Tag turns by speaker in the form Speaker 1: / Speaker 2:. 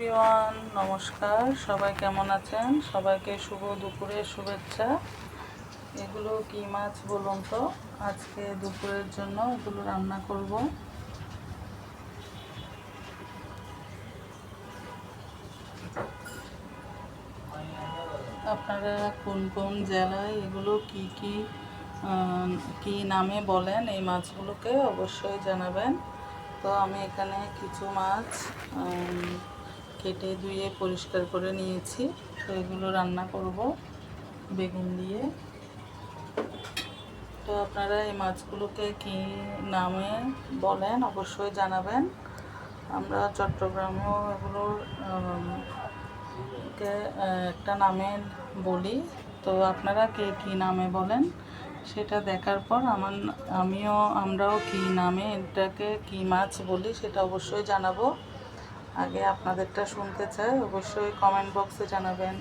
Speaker 1: Everyone, নমস্কার। সবাই কেমন আছেন? সবাইকে শুভ দুপুরের শুভেচ্ছা। এগুলো কি মাছ বলুন তো? আজকে দুপুরের জন্য এগুলো রান্না করব। আপনারা কোন কোন জেলায় এগুলো কি নামে বলেন এই মাছগুলোকে অবশ্যই জানাবেন। তো আমি এখানে কিছু মাছ কেটে ধুয়ে পরিষ্কার করে নিয়েছি। তো এগুলো রান্না করব বেগুন দিয়ে। তো আপনারা এই মাছগুলোকে কি নামে বলেন অবশ্যই জানাবেন। আমরা চট্টগ্রামেও এগুলোর একটা নামে বলি। তো আপনারা কে কী নামে বলেন সেটা দেখার পর আমরাও কী নামে এটাকে কী মাছ বলি সেটা অবশ্যই জানাবো। আগে আপনাদেরটা শুনতে চাই, অবশ্যই কমেন্ট বক্সে জানাবেন।